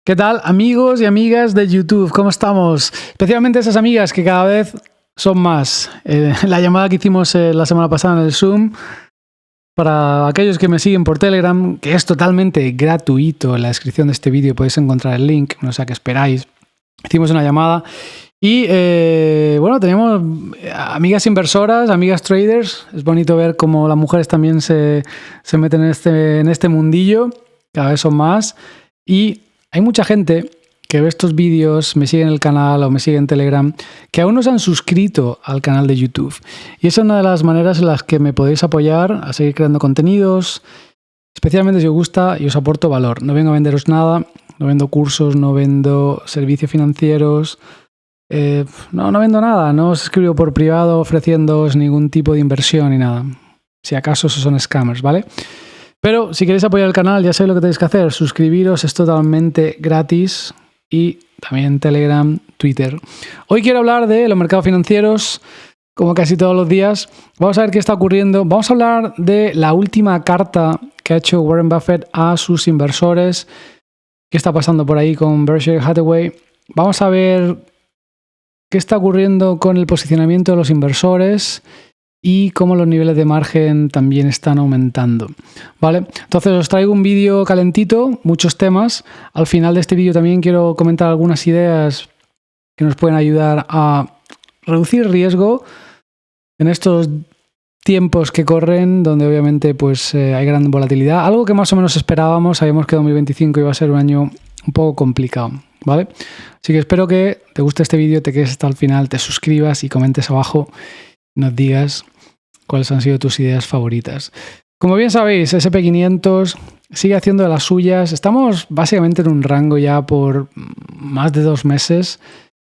¿Qué tal, amigos y amigas de YouTube? ¿Cómo estamos? Especialmente esas amigas que cada vez son más. La llamada que hicimos la semana pasada en el Zoom, para aquellos que me siguen por Telegram, que es totalmente gratuito, en la descripción de este vídeo podéis encontrar el link, no sé a qué esperáis. Hicimos una llamada y bueno, tenemos amigas inversoras, amigas traders. Es bonito ver cómo las mujeres también se meten en este mundillo, cada vez son más. Y hay mucha gente que ve estos vídeos, me sigue en el canal o me sigue en Telegram, que aún no se han suscrito al canal de YouTube. Y esa es una de las maneras en las que me podéis apoyar a seguir creando contenidos, especialmente si os gusta y os aporto valor. No vengo a venderos nada, no vendo cursos, no vendo servicios financieros, no vendo nada, no os escribo por privado ofreciéndoos ningún tipo de inversión ni nada. Si acaso esos son scammers, ¿vale? Pero si queréis apoyar el canal, ya sabéis lo que tenéis que hacer. Suscribiros, es totalmente gratis. Y también Telegram, Twitter. Hoy quiero hablar de los mercados financieros, como casi todos los días. Vamos a ver qué está ocurriendo. Vamos a hablar de la última carta que ha hecho Warren Buffett a sus inversores. ¿Qué está pasando por ahí con Berkshire Hathaway? Vamos a ver qué está ocurriendo con el posicionamiento de los inversores y cómo los niveles de margen también están aumentando, ¿vale? Entonces os traigo un vídeo calentito, muchos temas. Al final de este vídeo también quiero comentar algunas ideas que nos pueden ayudar a reducir riesgo en estos tiempos que corren, donde obviamente pues hay gran volatilidad. Algo que más o menos esperábamos, sabíamos que 2025 iba a ser un año un poco complicado, ¿vale? Así que espero que te guste este vídeo, te quedes hasta el final, te suscribas y comentes abajo, nos digas cuáles han sido tus ideas favoritas. Como bien sabéis, SP500 sigue haciendo de las suyas. Estamos básicamente en un rango ya por más de 2 meses.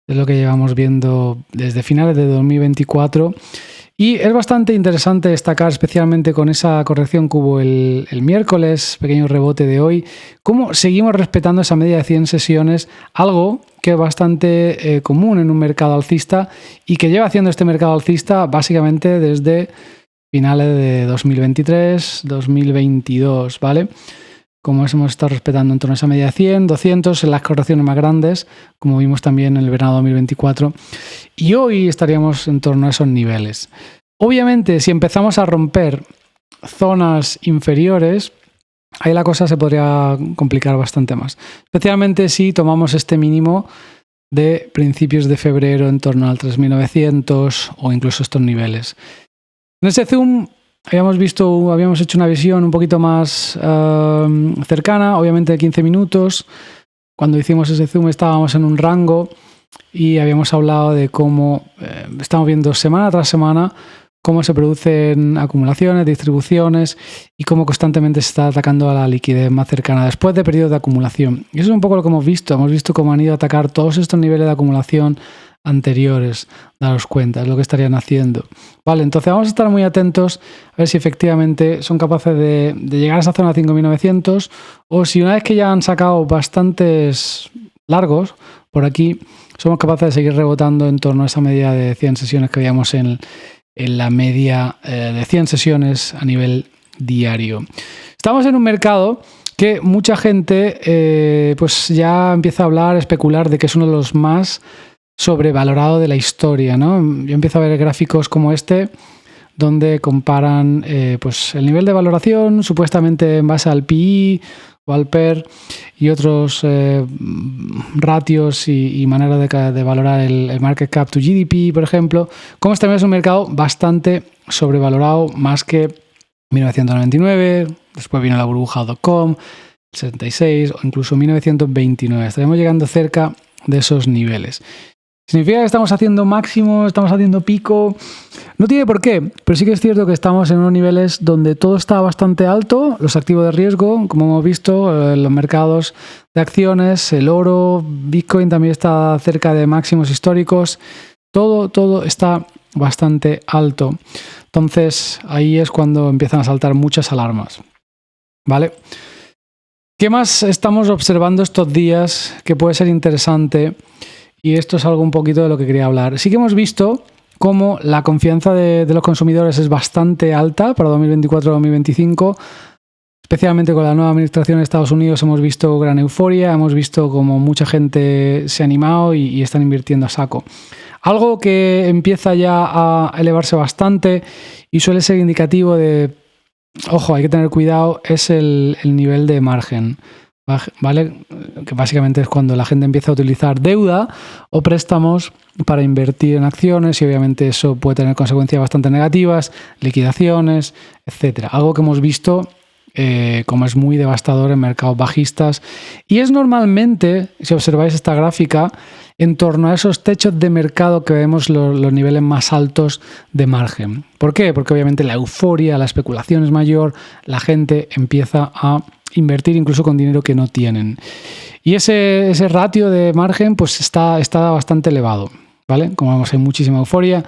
Es lo que llevamos viendo desde finales de 2024. Y es bastante interesante destacar, especialmente con esa corrección que hubo el miércoles, pequeño rebote de hoy, cómo seguimos respetando esa media de 100 sesiones, algo que es bastante común en un mercado alcista y que lleva haciendo este mercado alcista básicamente desde finales de 2023, 2022, ¿vale? Como hemos estado respetando en torno a esa media de 100, 200 en las correcciones más grandes, como vimos también en el verano 2024, y hoy estaríamos en torno a esos niveles. Obviamente, si empezamos a romper zonas inferiores, ahí la cosa se podría complicar bastante más, especialmente si tomamos este mínimo de principios de febrero en torno al 3.900 o incluso estos niveles. En ese zoom habíamos hecho una visión un poquito más cercana, obviamente de 15 minutos. Cuando hicimos ese zoom estábamos en un rango y habíamos hablado de cómo estamos viendo semana tras semana cómo se producen acumulaciones, distribuciones y cómo constantemente se está atacando a la liquidez más cercana después de periodos de acumulación. Y eso es un poco lo que hemos visto. Hemos visto cómo han ido a atacar todos estos niveles de acumulación anteriores, daros cuenta, es lo que estarían haciendo. Vale, entonces vamos a estar muy atentos a ver si efectivamente son capaces de llegar a esa zona de 5.900 o si una vez que ya han sacado bastantes largos por aquí, somos capaces de seguir rebotando en torno a esa media de 100 sesiones que veíamos en la media de 100 sesiones a nivel diario. Estamos en un mercado que mucha gente pues ya empieza a hablar, especular de que es uno de los más sobrevalorado de la historia, ¿no? Yo empiezo a ver gráficos como este, donde comparan pues el nivel de valoración, supuestamente en base al PE o al PER y otros ratios y manera de valorar el market cap to GDP, por ejemplo. Como este es un mercado bastante sobrevalorado, más que 1999, después vino la burbuja .com, 76 o incluso 1929. Estaremos llegando cerca de esos niveles. ¿Significa que estamos haciendo máximo, estamos haciendo pico? No tiene por qué, pero sí que es cierto que estamos en unos niveles donde todo está bastante alto, los activos de riesgo, como hemos visto, los mercados de acciones, el oro, Bitcoin también está cerca de máximos históricos, todo está bastante alto. Entonces ahí es cuando empiezan a saltar muchas alarmas, ¿vale? ¿Qué más estamos observando estos días que puede ser interesante? Y esto es algo un poquito de lo que quería hablar. Sí que hemos visto cómo la confianza de los consumidores es bastante alta para 2024-2025, especialmente con la nueva administración de Estados Unidos, hemos visto gran euforia, hemos visto como mucha gente se ha animado y están invirtiendo a saco. Algo que empieza ya a elevarse bastante y suele ser indicativo de, ojo, hay que tener cuidado, es el nivel de margen, ¿vale? Que básicamente es cuando la gente empieza a utilizar deuda o préstamos para invertir en acciones y obviamente eso puede tener consecuencias bastante negativas, liquidaciones, etcétera. Algo que hemos visto como es muy devastador en mercados bajistas y es normalmente, si observáis esta gráfica, en torno a esos techos de mercado que vemos los niveles más altos de margen. ¿Por qué? Porque obviamente la euforia, la especulación es mayor, la gente empieza a invertir incluso con dinero que no tienen. Y ese ratio de margen pues está bastante elevado, ¿vale? Como vemos, hay muchísima euforia.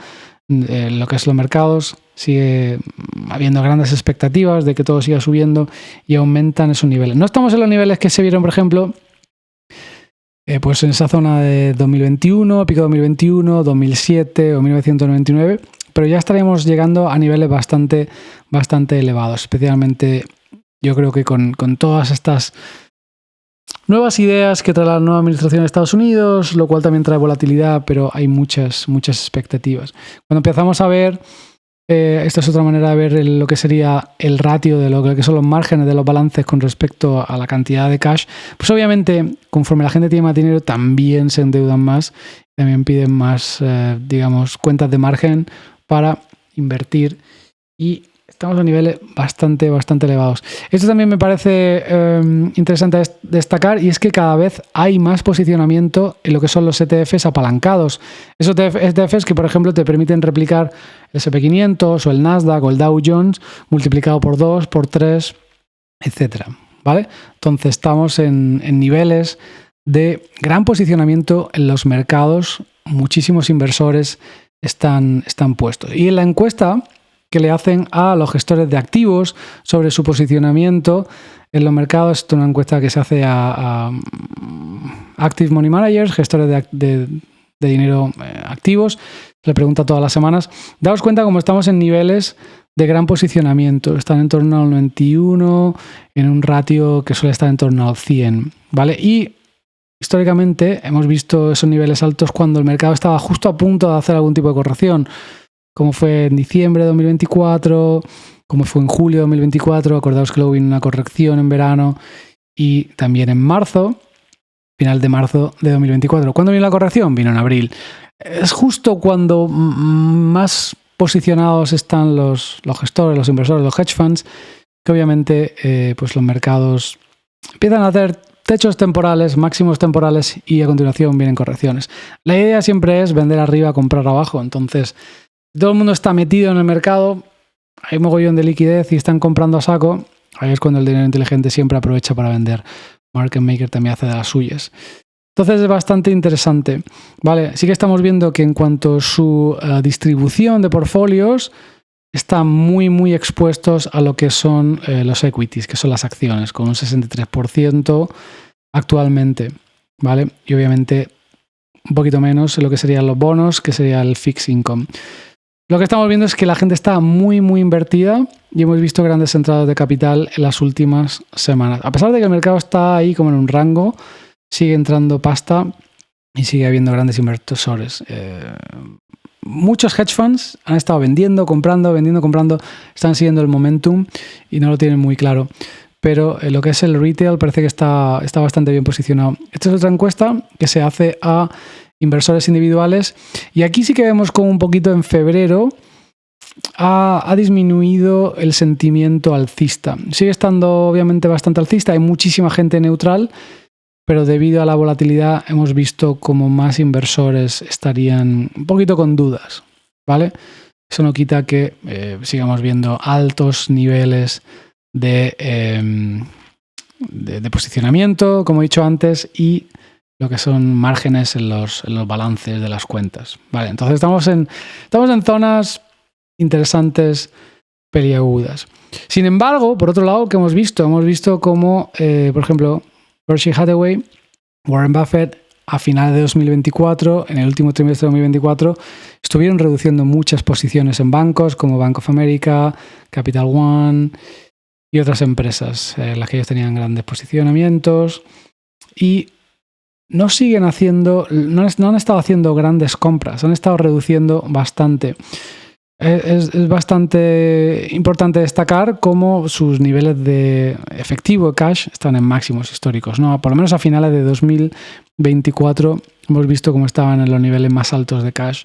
Lo que es los mercados, sigue habiendo grandes expectativas de que todo siga subiendo y aumentan esos niveles. No estamos en los niveles que se vieron, por ejemplo, pues en esa zona de 2021, pico 2021, 2007 o 1999, pero ya estaríamos llegando a niveles bastante elevados, especialmente yo creo que con todas estas nuevas ideas que trae la nueva administración de Estados Unidos, lo cual también trae volatilidad, pero hay muchas expectativas. Cuando empezamos a ver, esta es otra manera de ver lo que sería el ratio de lo que son los márgenes de los balances con respecto a la cantidad de cash, pues obviamente conforme la gente tiene más dinero también se endeudan más, también piden más, digamos, cuentas de margen para invertir y estamos a niveles bastante elevados. Esto también me parece interesante destacar y es que cada vez hay más posicionamiento en lo que son los ETFs apalancados. Esos ETFs que, por ejemplo, te permiten replicar el S&P 500 o el Nasdaq o el Dow Jones multiplicado por 2, por 3, etcétera, ¿vale? Entonces estamos en niveles de gran posicionamiento en los mercados. Muchísimos inversores están puestos. Y en la encuesta que le hacen a los gestores de activos sobre su posicionamiento en los mercados. Esto es una encuesta que se hace a Active Money Managers, gestores de dinero activos. Le pregunta todas las semanas. Daos cuenta cómo estamos en niveles de gran posicionamiento. Están en torno al 91, en un ratio que suele estar en torno al 100, ¿vale? Y históricamente hemos visto esos niveles altos cuando el mercado estaba justo a punto de hacer algún tipo de corrección, como fue en diciembre de 2024, como fue en julio de 2024, acordaos que luego vino una corrección en verano y también en marzo, final de marzo de 2024. ¿Cuándo vino la corrección? Vino en abril. Es justo cuando más posicionados están los gestores, los inversores, los hedge funds, que obviamente pues los mercados empiezan a hacer techos temporales, máximos temporales y a continuación vienen correcciones. La idea siempre es vender arriba, comprar abajo, entonces todo el mundo está metido en el mercado, hay mogollón de liquidez y están comprando a saco. Ahí es cuando el dinero inteligente siempre aprovecha para vender. Market Maker también hace de las suyas. Entonces es bastante interesante. Vale, sí que estamos viendo que en cuanto a su distribución de portfolios, están muy expuestos a lo que son los equities, que son las acciones, con un 63% actualmente. ¿Vale? Y obviamente un poquito menos en lo que serían los bonos, que sería el fixed income. Lo que estamos viendo es que la gente está muy invertida y hemos visto grandes entradas de capital en las últimas semanas. A pesar de que el mercado está ahí como en un rango, sigue entrando pasta y sigue habiendo grandes inversores. Muchos hedge funds han estado vendiendo, comprando, están siguiendo el momentum y no lo tienen muy claro. Pero lo que es el retail parece que está bastante bien posicionado. Esta es otra encuesta que se hace a inversores individuales y aquí sí que vemos como un poquito en febrero ha disminuido el sentimiento alcista. Sigue estando obviamente bastante alcista, hay muchísima gente neutral, pero debido a la volatilidad hemos visto como más inversores estarían un poquito con dudas, ¿vale? Eso no quita que sigamos viendo altos niveles de posicionamiento, como he dicho antes, y lo que son márgenes en los balances de las cuentas. Vale, entonces estamos en zonas interesantes, peliagudas. Sin embargo, por otro lado, ¿qué hemos visto? Hemos visto como, por ejemplo, Berkshire Hathaway, Warren Buffett, a finales de 2024, en el último trimestre de 2024, estuvieron reduciendo muchas posiciones en bancos como Bank of America, Capital One, y otras empresas en las que ellos tenían grandes posicionamientos y no siguen haciendo, no han estado haciendo grandes compras, han estado reduciendo bastante. Es bastante importante destacar cómo sus niveles de efectivo, cash, están en máximos históricos, ¿no? Por lo menos a finales de 2024 hemos visto cómo estaban en los niveles más altos de cash.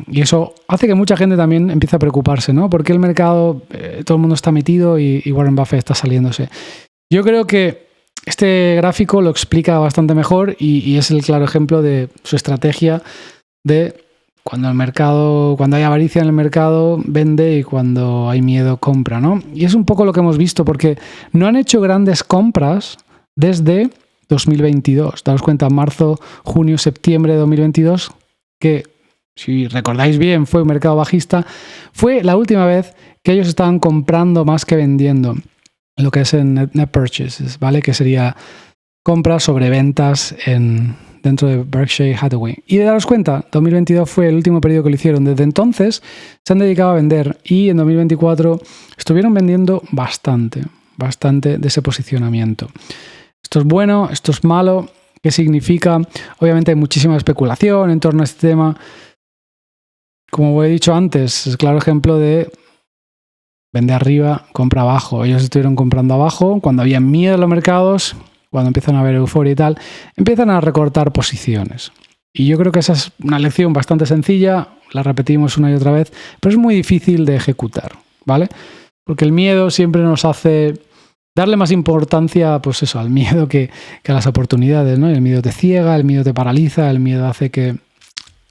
Y eso hace que mucha gente también empiece a preocuparse, ¿no? Porque el mercado, todo el mundo está metido y Warren Buffett está saliéndose. Yo creo que este gráfico lo explica bastante mejor y es el claro ejemplo de su estrategia de cuando hay avaricia en el mercado, vende, y cuando hay miedo, compra, ¿no? Y es un poco lo que hemos visto, porque no han hecho grandes compras desde 2022. Daos cuenta, marzo, junio, septiembre de 2022, que, si recordáis bien, fue un mercado bajista, fue la última vez que ellos estaban comprando más que vendiendo, lo que es en net purchases, ¿vale? Que sería compras sobre ventas dentro de Berkshire Hathaway. Y de daros cuenta, 2022 fue el último periodo que lo hicieron. Desde entonces se han dedicado a vender y en 2024 estuvieron vendiendo bastante de ese posicionamiento. Esto es bueno, esto es malo. ¿Qué significa? Obviamente hay muchísima especulación en torno a este tema. Como he dicho antes, es claro ejemplo de vende arriba, compra abajo. Ellos estuvieron comprando abajo cuando había miedo en los mercados. Cuando empiezan a haber euforia y tal, empiezan a recortar posiciones. Y yo creo que esa es una lección bastante sencilla, la repetimos una y otra vez, pero es muy difícil de ejecutar, ¿vale? Porque el miedo siempre nos hace darle más importancia, pues eso, al miedo que a las oportunidades, ¿no? El miedo te ciega, el miedo te paraliza, el miedo hace que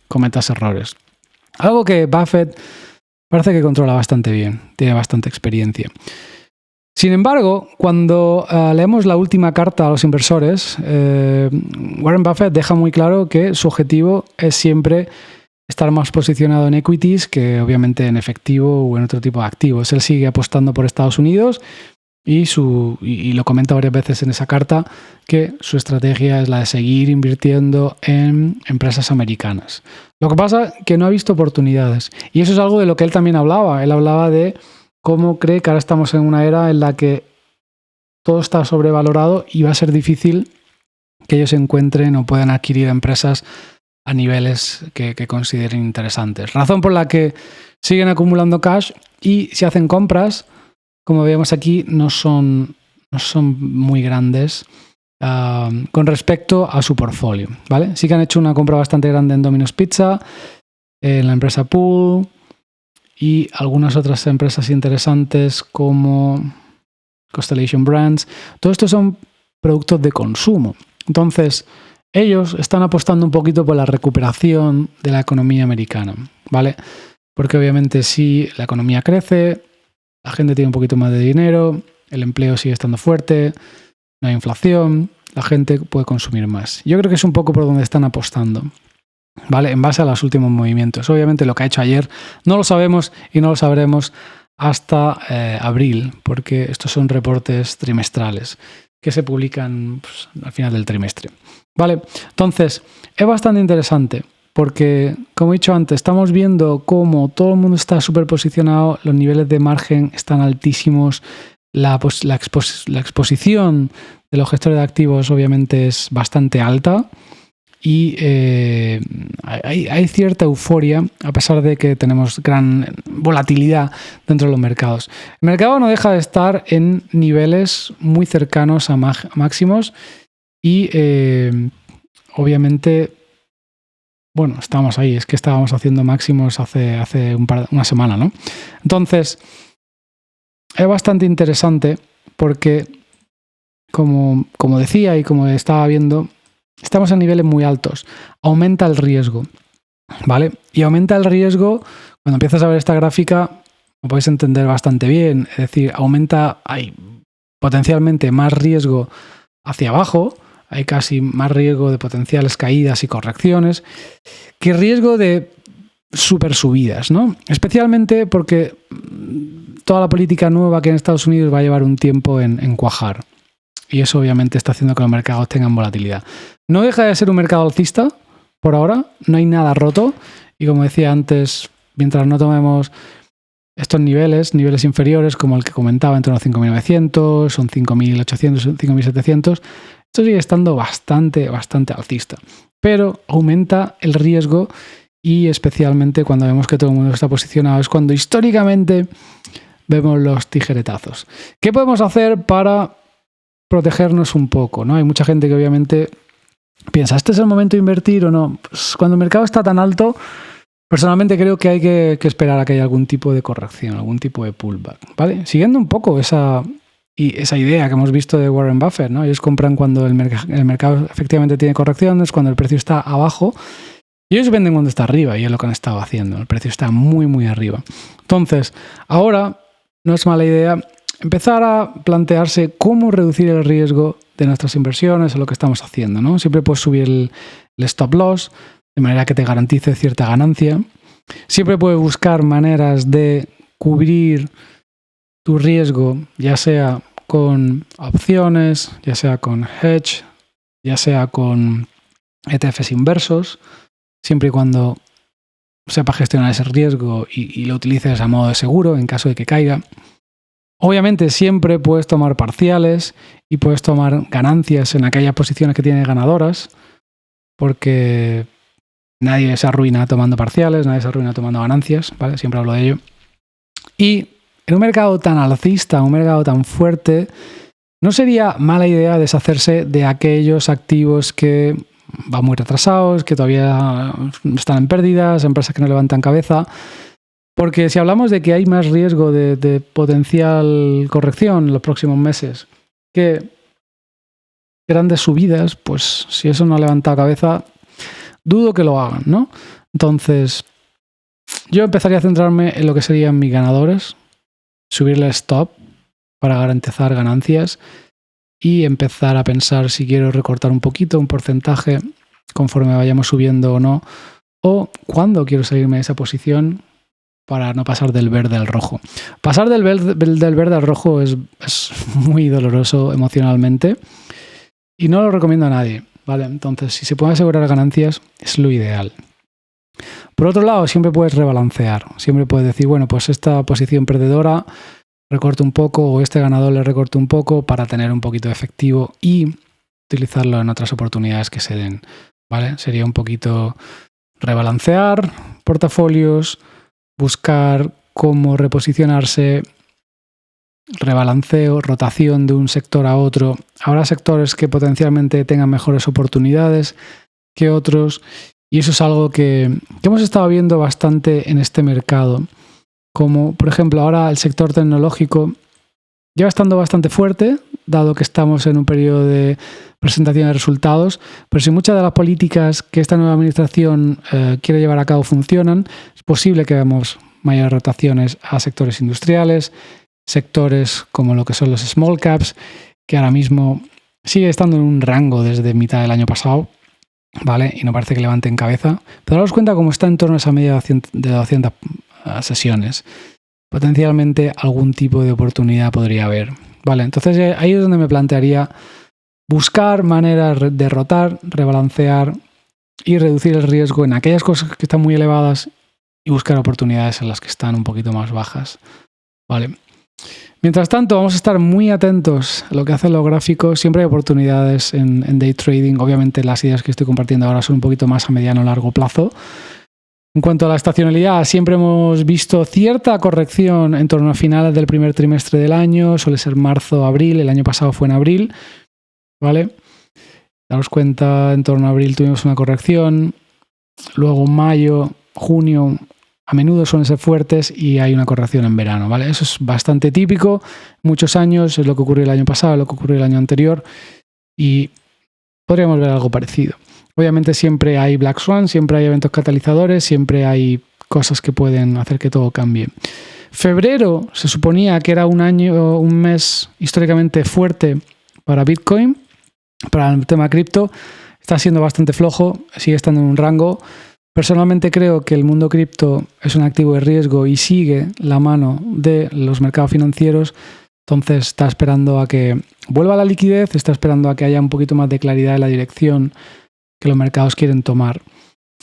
cometas errores. Algo que Buffett parece que controla bastante bien, tiene bastante experiencia. Sin embargo, cuando leemos la última carta a los inversores, Warren Buffett deja muy claro que su objetivo es siempre estar más posicionado en equities que obviamente en efectivo o en otro tipo de activos. Él sigue apostando por Estados Unidos y lo comenta varias veces en esa carta, que su estrategia es la de seguir invirtiendo en empresas americanas. Lo que pasa es que no ha visto oportunidades. Y eso es algo de lo que él también hablaba. Él hablaba de cómo cree que ahora estamos en una era en la que todo está sobrevalorado y va a ser difícil que ellos encuentren o puedan adquirir empresas a niveles que consideren interesantes. Razón por la que siguen acumulando cash y si hacen compras, como vemos aquí, no son muy grandes con respecto a su portfolio, ¿vale? Sí que han hecho una compra bastante grande en Domino's Pizza, en la empresa Pool, y algunas otras empresas interesantes como Constellation Brands. Todo esto son productos de consumo. Entonces, ellos están apostando un poquito por la recuperación de la economía americana, ¿vale? Porque obviamente si la economía crece, la gente tiene un poquito más de dinero, el empleo sigue estando fuerte, no hay inflación, la gente puede consumir más. Yo creo que es un poco por donde están apostando, ¿vale? En base a los últimos movimientos. Obviamente lo que ha hecho ayer no lo sabemos y no lo sabremos hasta abril, porque estos son reportes trimestrales que se publican pues, al final del trimestre, ¿vale? Entonces, es bastante interesante porque, como he dicho antes, estamos viendo cómo todo el mundo está súper posicionado, los niveles de margen están altísimos, la exposición de los gestores de activos obviamente es bastante alta. Y hay cierta euforia, a pesar de que tenemos gran volatilidad dentro de los mercados. El mercado no deja de estar en niveles muy cercanos a máximos y obviamente, bueno, estamos ahí, es que estábamos haciendo máximos hace una semana, ¿no? Entonces, es bastante interesante porque, como decía y como estaba viendo, estamos a niveles muy altos. Aumenta el riesgo, ¿vale? Y aumenta el riesgo, cuando empiezas a ver esta gráfica, lo podéis entender bastante bien. Es decir, hay potencialmente más riesgo hacia abajo, hay casi más riesgo de potenciales caídas y correcciones, que riesgo de super subidas, ¿no? Especialmente porque toda la política nueva que en Estados Unidos va a llevar un tiempo en cuajar. Y eso obviamente está haciendo que los mercados tengan volatilidad. No deja de ser un mercado alcista por ahora, no hay nada roto. Y como decía antes, mientras no tomemos estos niveles inferiores, como el que comentaba, en torno a 5.900, son 5.800, 5.700, esto sigue estando bastante alcista. Pero aumenta el riesgo y especialmente cuando vemos que todo el mundo está posicionado es cuando históricamente vemos los tijeretazos. ¿Qué podemos hacer para protegernos un poco, ¿no? Hay mucha gente que obviamente piensa, ¿este es el momento de invertir o no? Pues cuando el mercado está tan alto, personalmente creo que hay que esperar a que haya algún tipo de corrección, algún tipo de pullback, ¿vale? Siguiendo un poco esa idea que hemos visto de Warren Buffett, ¿no? Ellos compran cuando el mercado efectivamente tiene correcciones, cuando el precio está abajo, y ellos venden cuando está arriba, y es lo que han estado haciendo. El precio está muy arriba. Entonces, ahora no es mala idea empezar a plantearse cómo reducir el riesgo de nuestras inversiones o lo que estamos haciendo, ¿no? Siempre puedes subir el stop loss de manera que te garantice cierta ganancia. Siempre puedes buscar maneras de cubrir tu riesgo, ya sea con opciones, ya sea con hedge, ya sea con ETFs inversos, siempre y cuando sepa gestionar ese riesgo y lo utilices a modo de seguro en caso de que caiga. Obviamente siempre puedes tomar parciales y puedes tomar ganancias en aquellas posiciones que tienes ganadoras, porque nadie se arruina tomando parciales, nadie se arruina tomando ganancias, ¿vale? Siempre hablo de ello. Y en un mercado tan alcista, un mercado tan fuerte, no sería mala idea deshacerse de aquellos activos que van muy retrasados, que todavía están en pérdidas, empresas que no levantan cabeza. Porque si hablamos de que hay más riesgo de potencial corrección en los próximos meses que grandes subidas, pues si eso no ha levantado cabeza, dudo que lo hagan, ¿no? Entonces, yo empezaría a centrarme en lo que serían mis ganadores, subirle stop para garantizar ganancias y empezar a pensar si quiero recortar un poquito, un porcentaje, conforme vayamos subiendo o no, o cuándo quiero salirme de esa posición para no pasar del verde al rojo. Pasar del verde al rojo es muy doloroso emocionalmente y no lo recomiendo a nadie, ¿vale? Entonces, si se pueden asegurar ganancias, es lo ideal. Por otro lado, siempre puedes rebalancear. Siempre puedes decir, bueno, pues esta posición perdedora recorto un poco o este ganador le recorto un poco para tener un poquito de efectivo y utilizarlo en otras oportunidades que se den, ¿vale? Sería un poquito rebalancear portafolios, buscar cómo reposicionarse, rebalanceo, rotación de un sector a otro. Habrá sectores que potencialmente tengan mejores oportunidades que otros y eso es algo que hemos estado viendo bastante en este mercado. Como, por ejemplo, ahora el sector tecnológico lleva estando bastante fuerte, dado que estamos en un periodo de presentación de resultados, pero si muchas de las políticas que esta nueva administración quiere llevar a cabo funcionan, es posible que veamos mayores rotaciones a sectores industriales, sectores como lo que son los small caps, que ahora mismo sigue estando en un rango desde mitad del año pasado, ¿vale? Y no parece que levanten cabeza, pero daros cuenta cómo está en torno a esa media de 200 sesiones. Potencialmente algún tipo de oportunidad podría haber, ¿vale? Entonces ahí es donde me plantearía buscar maneras de rotar, rebalancear y reducir el riesgo en aquellas cosas que están muy elevadas y buscar oportunidades en las que están un poquito más bajas, ¿vale? Mientras tanto, vamos a estar muy atentos a lo que hacen los gráficos. Siempre hay oportunidades en day trading. Obviamente las ideas que estoy compartiendo ahora son un poquito más a mediano o largo plazo. En cuanto a la estacionalidad, siempre hemos visto cierta corrección en torno a finales del primer trimestre del año. Suele ser marzo o abril. El año pasado fue en abril, ¿vale? Daros cuenta, en torno a abril tuvimos una corrección. Luego mayo, junio, a menudo suelen ser fuertes y hay una corrección en verano, ¿vale? Eso es bastante típico. Muchos años es lo que ocurrió el año pasado, lo que ocurrió el año anterior y podríamos ver algo parecido. Obviamente siempre hay Black Swan, siempre hay eventos catalizadores, siempre hay cosas que pueden hacer que todo cambie. Febrero se suponía que era un mes históricamente fuerte para Bitcoin, para el tema cripto. Está siendo bastante flojo, sigue estando en un rango. Personalmente creo que el mundo cripto es un activo de riesgo y sigue la mano de los mercados financieros. Entonces está esperando a que vuelva la liquidez, está esperando a que haya un poquito más de claridad en la dirección que los mercados quieren tomar.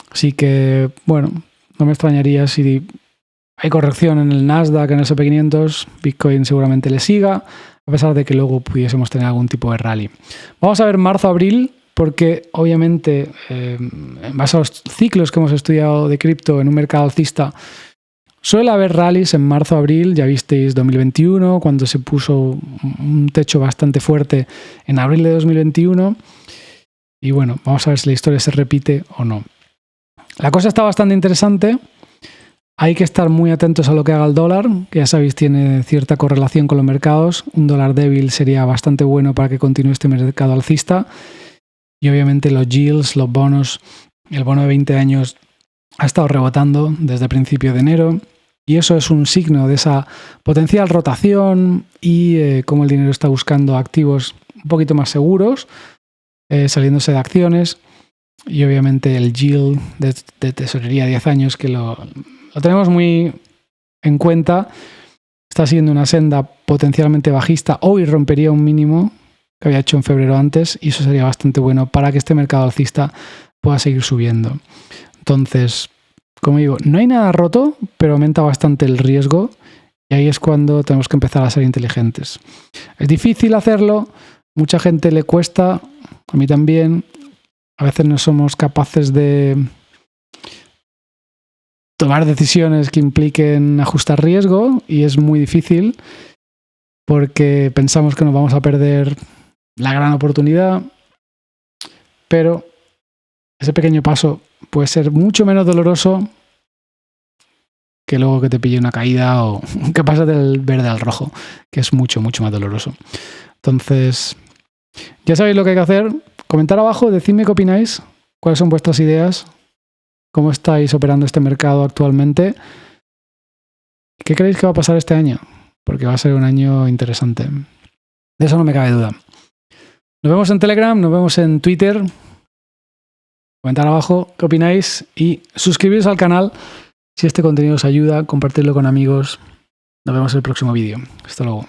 Así que, bueno, no me extrañaría si Hay corrección en el Nasdaq, en el S&P 500, Bitcoin seguramente le siga, a pesar de que luego pudiésemos tener algún tipo de rally. Vamos a ver marzo-abril, porque obviamente en base a los ciclos que hemos estudiado de cripto en un mercado alcista, suele haber rallies en marzo-abril. Ya visteis 2021, cuando se puso un techo bastante fuerte en abril de 2021. Y bueno, vamos a ver si la historia se repite o no. La cosa está bastante interesante. Hay que estar muy atentos a lo que haga el dólar, que ya sabéis tiene cierta correlación con los mercados. Un dólar débil sería bastante bueno para que continúe este mercado alcista. Y obviamente los yields, los bonos, el bono de 20 años ha estado rebotando desde principio de enero. Y eso es un signo de esa potencial rotación y cómo el dinero está buscando activos un poquito más seguros, saliéndose de acciones. Y obviamente el yield de tesorería 10 años, que lo tenemos muy en cuenta, está siguiendo una senda potencialmente bajista. Hoy rompería un mínimo que había hecho en febrero antes, y eso sería bastante bueno para que este mercado alcista pueda seguir subiendo. Entonces, como digo, no hay nada roto, pero aumenta bastante el riesgo, y ahí es cuando tenemos que empezar a ser inteligentes. Es difícil hacerlo, mucha gente le cuesta, a mí también. A veces no somos capaces de tomar decisiones que impliquen ajustar riesgo, y es muy difícil porque pensamos que nos vamos a perder la gran oportunidad, pero ese pequeño paso puede ser mucho menos doloroso que luego que te pille una caída o que pases del verde al rojo, que es mucho, mucho más doloroso. Entonces, ya sabéis lo que hay que hacer. Comentar abajo, decidme qué opináis, cuáles son vuestras ideas, cómo estáis operando este mercado actualmente, qué creéis que va a pasar este año, porque va a ser un año interesante. De eso no me cabe duda. Nos vemos en Telegram, nos vemos en Twitter. Comentar abajo qué opináis y suscribiros al canal si este contenido os ayuda, compartirlo con amigos. Nos vemos en el próximo vídeo. Hasta luego.